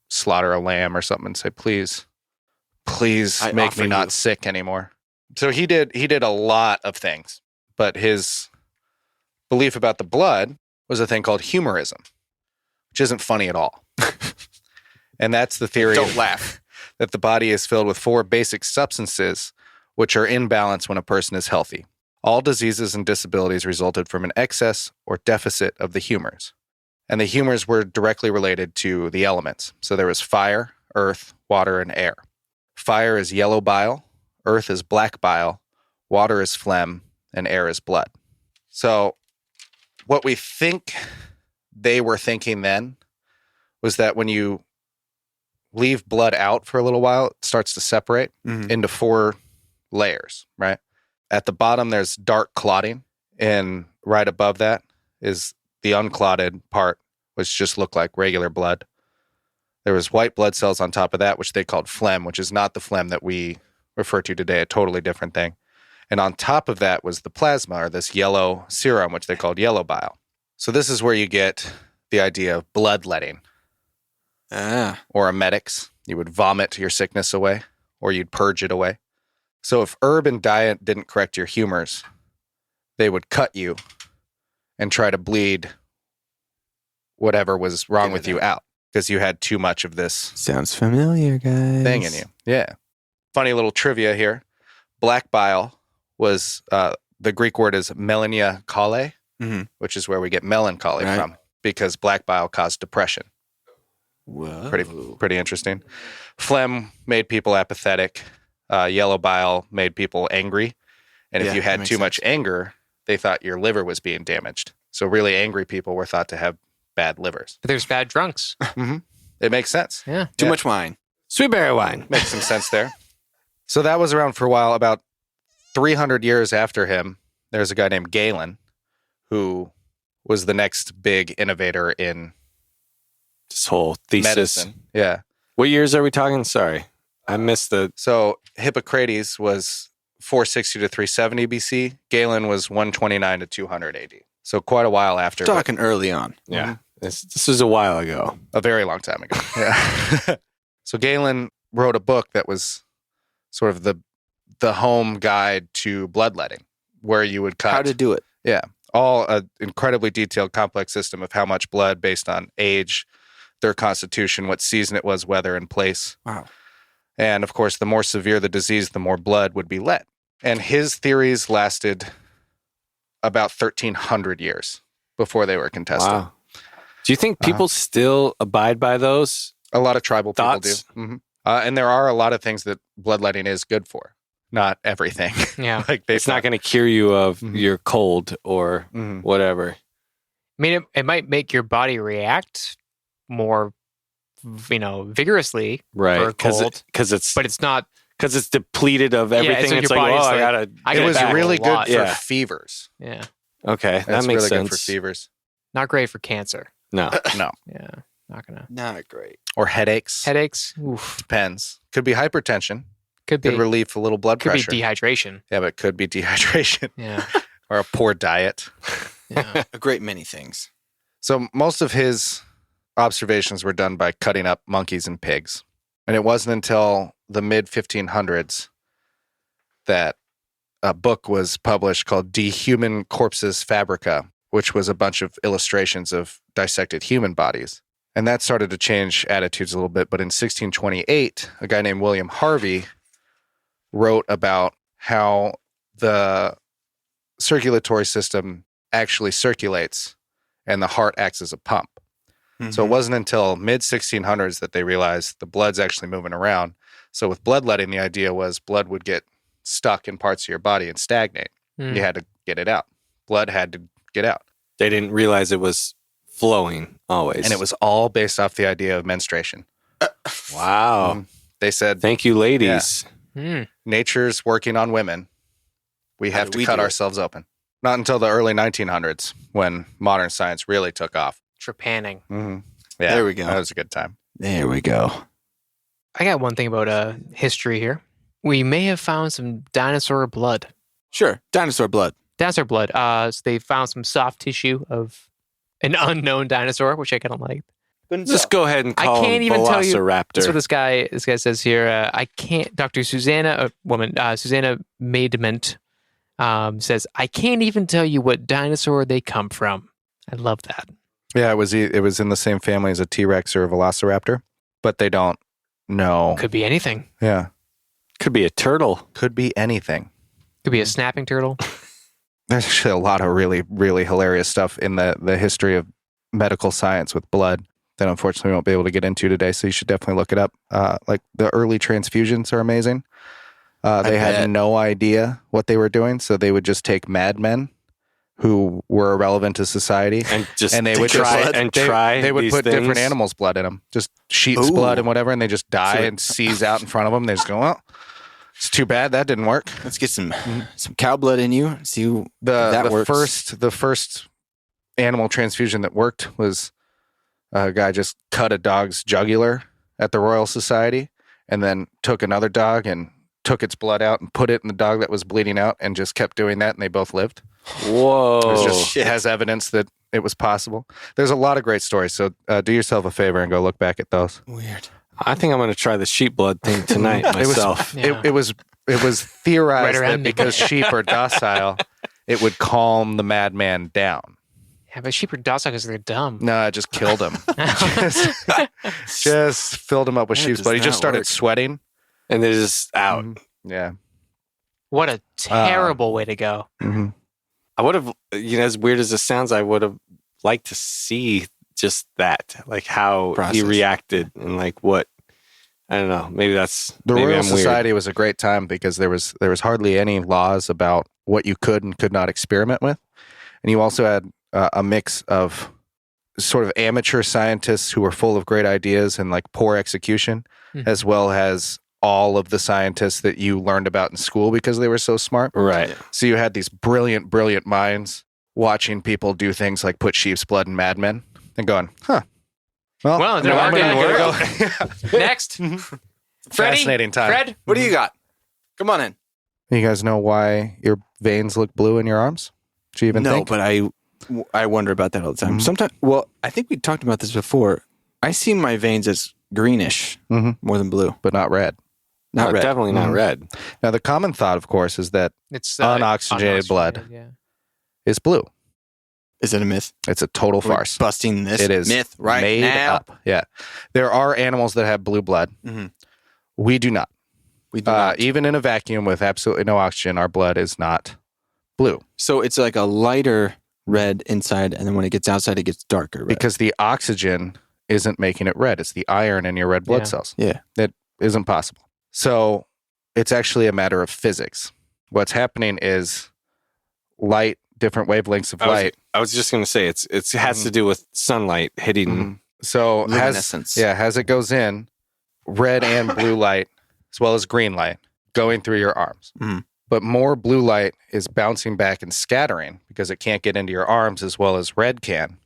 slaughter a lamb or something and say, please I make offer me not you." sick anymore. So he did a lot of things, but his belief about the blood was a thing called humorism, which isn't funny at all. And that's the theory Don't laugh. that the body is filled with 4 basic substances which are in balance when a person is healthy. All diseases and disabilities resulted from an excess or deficit of the humors. And the humors were directly related to the elements. So there was fire, earth, water, and air. Fire is yellow bile, earth is black bile, water is phlegm, and air is blood. So what we think they were thinking then was that when you leave blood out for a little while, it starts to separate into 4 layers, right? At the bottom, there's dark clotting, and right above that is the unclotted part, which just looked like regular blood. There was white blood cells on top of that, which they called phlegm, which is not the phlegm that we refer to today, a totally different thing. And on top of that was the plasma, or this yellow serum, which they called yellow bile. So this is where you get the idea of bloodletting, or emetics. You would vomit your sickness away, or you'd purge it away. So if herb and diet didn't correct your humors, they would cut you and try to bleed whatever was wrong with you out because you had too much of this Sounds familiar, guys. thing in you. Yeah. Funny little trivia here. Black bile was, the Greek word is melania kale, which is where we get melancholy from, because black bile caused depression. Whoa. Pretty interesting. Phlegm made people apathetic. Yellow bile made people angry. And if Yeah, you that had makes too sense. much anger, they thought your liver was being damaged. So really angry people were thought to have bad livers. But there's bad drunks. It makes sense. Yeah. Too much wine. Sweet berry wine. Makes some sense there. So that was around for a while. About 300 years after him, there's a guy named Galen who was the next big innovator in This whole thesis. medicine. Yeah. What years are we talking? Sorry. I missed the. So Hippocrates was 460 to 370 BC. Galen was 129 to 200 AD. So quite a while after. but Talking early on. Yeah. This was a while ago. a very long time ago. Yeah. So Galen wrote a book that was sort of the home guide to bloodletting, where you would cut. How to do it. Yeah. All an incredibly detailed, complex system of how much blood based on age, their constitution, what season it was, weather, and place. Wow. And of course, the more severe the disease, the more blood would be let. And his theories lasted about 1,300 years before they were contested. Wow. Do you think people still abide by those? A lot of tribal Thoughts? people do. And there are a lot of things that bloodletting is good for. Not everything. Yeah. Like It's not going to cure you of your cold or Mhm. whatever. I mean, it might make your body react more, vigorously Right. for cold, Because it's but it's not. because it's depleted of everything. like it's your like, body's oh, like, I It gotta. was back really a good lot. for Yeah. fevers. Yeah, Okay, that That's makes really sense. good for fevers. not great for cancer. No. No. Yeah, not gonna. Not great. Or headaches. Headaches. Oof. Depends. Could be hypertension. Could be. Could relieve a little blood Could pressure. be dehydration. Yeah, but it could be dehydration Yeah. or a poor diet. Yeah. A great many things. So most of his observations were done by cutting up monkeys and pigs. And it wasn't until the mid 1500s that a book was published called De Human Corpus Fabrica, which was a bunch of illustrations of dissected human bodies. And that started to change attitudes a little bit. But in 1628, a guy named William Harvey wrote about how the circulatory system actually circulates and the heart acts as a pump. So it wasn't until mid 1600s that they realized the blood's actually moving around. So with bloodletting, the idea was blood would get stuck in parts of your body and stagnate. Mm. You had to get it out. Blood had to get out. They didn't realize it was flowing always. And it was all based off the idea of menstruation. wow. They said, Thank you, ladies. Mm. nature's working on women. We How have do to we cut do it? ourselves open. Not until the early 1900s when modern science really took off. Trepanning. Mm-hmm. Yeah, There we go. That was a good time. There we go. I got one thing about history here. We may have found some dinosaur blood. Sure. Dinosaur blood. Dinosaur blood. So they found some soft tissue of an unknown dinosaur, which I kind of liked. Just go ahead and I call can't him even tell you- Velociraptor. That's what this guy says here. I can't. Dr. Susanna, Susanna Maidment, says, I can't even tell you what dinosaur they come from. I love that. Yeah, it was in the same family as a T-Rex or a Velociraptor, but they don't know. Could be anything. Yeah, Could be a turtle. could be anything. Could be a snapping turtle. There's actually a lot of really, really hilarious stuff in the history of medical science with blood that unfortunately we won't be able to get into today. So you should definitely look it up. Like the early transfusions are amazing. They had bet. no idea what they were doing, so they would just take madmen who were irrelevant to society, And just and they would try just and they, try. They would these put different things. animals' blood in them, just sheep's Ooh. blood and whatever, and they just die So- and seize out in front of them. They just go, well, it's too bad that didn't work. Let's get some cow blood in you. See who that The works. first animal transfusion that worked was a guy just cut a dog's jugular at the Royal Society, and then took another dog and took its blood out and put it in the dog that was bleeding out, and just kept doing that, and they both lived. Whoa. It has evidence that it was possible. There's a lot of great stories, so do yourself a favor and go look back at those. Weird. I think I'm going to try the sheep blood thing tonight myself. Yeah. It was theorized Right that around me. because sheep are docile, it would calm the madman down. Yeah, but sheep are docile because they're dumb. No, it just killed him. just filled him up with That sheep's does blood. He just not started work. sweating. And they're just out. Yeah. What a terrible way to go. Mhm. I would have, as weird as it sounds, I would have liked to see just that, like how Process. he reacted and like what, I don't know. Maybe that's The maybe Royal I'm weird. Society was a great time because there was hardly any laws about what you could and could not experiment with, and you also had a mix of sort of amateur scientists who were full of great ideas and like poor execution, Mhm. as well as all of the scientists that you learned about in school because they were so smart. Right. So you had these brilliant, brilliant minds watching people do things like put sheep's blood in Mad Men and going, huh. Well, it didn't I'm work. gonna It didn't go- Next. Freddie? Fascinating time. Fred? What do you got? Come on in. You guys know why your veins look blue in your arms? Do you even No, think? but I wonder about that all the time. Mhm. Sometimes, well, I think we talked about this before. I see my veins as greenish Mhm. more than blue. But not red. Not No, red. Definitely not Mhm. red. Now, the common thought, of course, is that It's Unoxygenated blood. Yeah. it's blue. Is it a myth? It's a total We're farce. busting this It is myth right made now. up. Yeah. There are animals that have blue blood. Mhm. We do not. We do not. Even in a vacuum with absolutely no oxygen, our blood is not blue So it's like a lighter red inside, and then when it gets outside, it gets darker red. because the oxygen isn't making it red. It's the iron in your red blood Yeah. cells. Yeah. That isn't possible. So it's actually a matter of physics. What's happening is light different wavelengths of light. I was just going to say it has to do with sunlight hitting. So Luminescence. as it goes in, red and blue light, as well as green light, going through your arms. Mhm. But more blue light is bouncing back and scattering because it can't get into your arms as well as red can.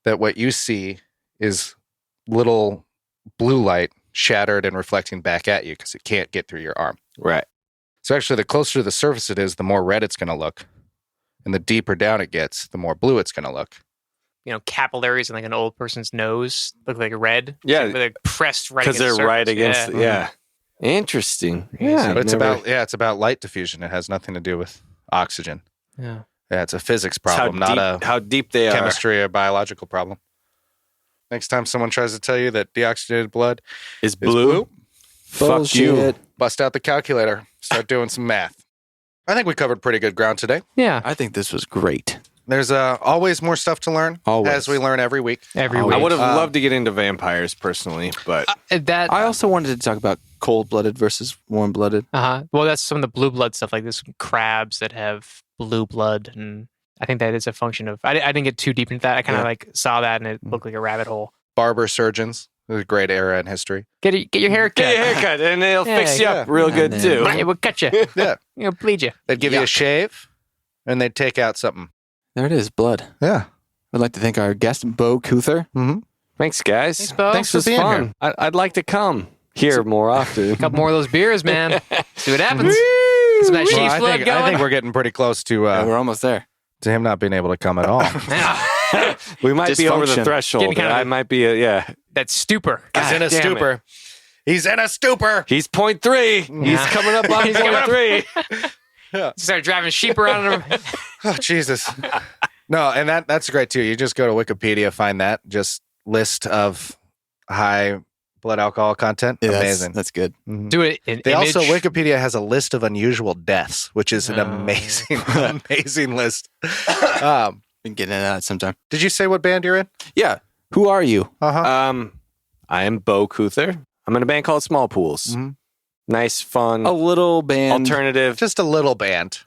That what you see is little blue light shattered and reflecting back at you because it can't get through your arm. Right. So actually, the closer to the surface it is, the more red it's going to look. And the deeper down it gets, the more blue it's going to look. Capillaries in like an old person's nose look like red. Yeah. They're pressed right Because against they're right the surface. against. Yeah. Interesting. Yeah. But it's about light diffusion. It has nothing to do with oxygen. Yeah. Yeah, it's a physics problem, not how deep they a are. chemistry or biological problem. Next time someone tries to tell you that deoxygenated blood Is blue? Fuck you. Bullshit. bust out the calculator, start doing some math. I think we covered pretty good ground today. Yeah. I think this was great. There's always more stuff to learn, Always. as we learn every week. Every I week. I would have loved to get into vampires personally, but That. I also wanted to talk about cold-blooded versus warm-blooded. Well, that's some of the blue blood stuff. Like there's some crabs that have blue blood, and I think that is a function of. I didn't get too deep into that. I kind of like saw that, and it looked like a rabbit hole. Barber surgeons. It was a great era in history. Get your hair cut. get a haircut and it'll fix you yeah. up real good And too. then- It will cut you. Yeah. Bleed you. They'd give you a Yuck. shave, and they'd take out something. There it is, blood. Yeah. I'd like to thank our guest, Beau Kuther. Mm-hmm. Thanks, guys. Thanks, Beau. Thanks for This was being fun. I'd like to come here more often. A couple more of those beers, man. See what happens. Get some of that sheep's Well, blood I going. think we're getting pretty close to We're almost there. him not being able to come at all. We might be over the Dysfunction. threshold. Getting kind of I might be that stupor. He's in a damn it. stupor. He's in a stupor. He's 0.3. He's Yeah. coming up on He's coming up. 0.3. Start driving sheep around. Oh, Jesus. No, and that's great too. You just go to Wikipedia, find that just list of high blood alcohol content. Yeah, Amazing. That's good. Mhm. Do it in They image. also Wikipedia has a list of unusual deaths, which is an Oh. amazing list. We can get into that sometime. Did you say what band you're in? Yeah. Who are you? Uh-huh. I am Beau Kuther. I'm in a band called Smallpools. Mhm. Nice, fun, A little band. alternative Just a little band.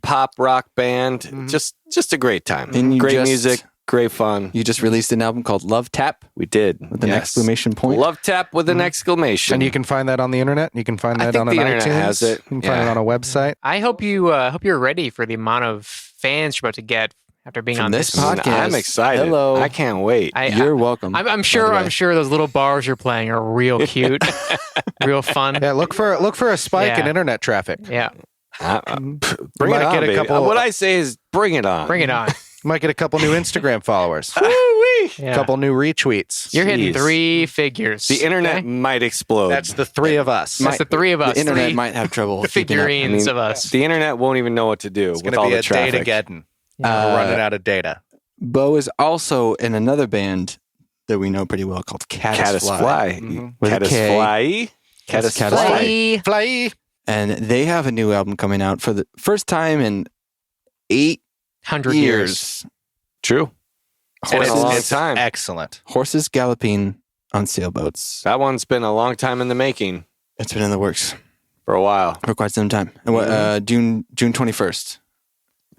pop rock band. Mhm. Just a great time. And you Great just- music, great fun. You just released an album called Love Tap We did with an Yes. exclamation point. Love Tap with an exclamation. And you can find that on the internet. You can find I that think on the an internet iTunes. has it. You can find it Yeah. on a website. I hope you're ready for the amount of fans you're about to get after being From on this this podcast. I'm excited. Hello. I can't wait. You're welcome. I'm sure. by the way. I'm sure those little bars you're playing are real cute, real fun. Yeah, look for a spike in Yeah. internet traffic. Yeah, Bring might it on, get a baby. couple- What I say is bring it on. bring it on. You might get a couple new Instagram followers. Woo-wee. Yeah. A couple new retweets. You're hitting Jeez. 3 figures. The internet okay? might explode. That's the three of us. That's the 3 of us. The internet 3 might have trouble keeping up. figurines of us. The internet won't even know what to do It's with going to all be the a traffic. data-geddon. Uh, We're running out of data. Beau is also in another band that we know pretty well called Kaddisfly. Caddisfly. Mhm. With a K. Caddisfly. Caddisfly. Fly. And they have a new album coming out for the first time in 8 100 years. years. True. It's been a Horses, long time. Excellent. horses galloping on sailboats. That one's been a long time in the making It's been in the works for a while. for quite some time. And what, June 21st.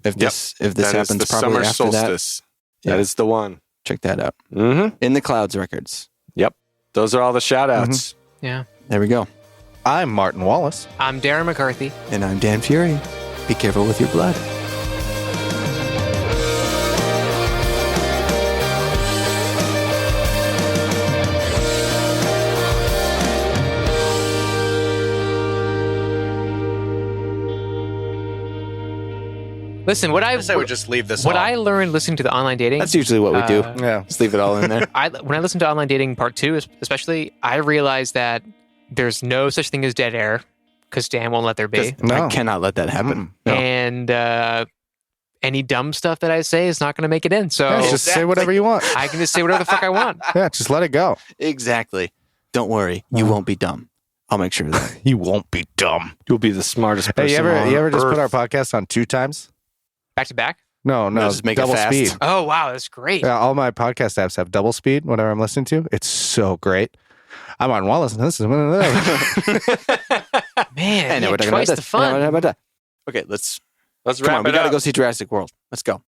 If this That is happens the probably summer after that, solstice. Yeah. That is the one. check that out. Mm-hmm. In the Clouds Records. Those are all the shout outs. Yeah. There we go. I'm Martin Wallace. I'm Darren McCarthy. And I'm Dan Fury. Be careful with your blood. Listen, what I say we just leave this what on. I learned listening to the online dating. That's usually what we do. Yeah. Just leave it all in there. When I listened to online dating part 2, especially, I realized that there's no such thing as dead air because Dan won't let there be. No. I cannot let that happen. No. And any dumb stuff that I say is not going to make it in. So Yeah, just say whatever you want. I can just say whatever the fuck I want. Yeah, just let it go. Exactly. Don't worry. You won't be dumb. I'll make sure of that. You won't be dumb. You'll be the smartest person. Hey, you ever just on put our earth. podcast on 2 times? Back to back. No, just make it double fast. speed. Oh, wow. That's great. Yeah, all my podcast apps have double speed whenever I'm listening to. It's so great. I'm on Wallace, and this is one of those. Man, I know yeah, we're talking twice about the this. fun. I know about that. Okay, let's Let's Come wrap on, we it got to up. go see Jurassic World. Let's go.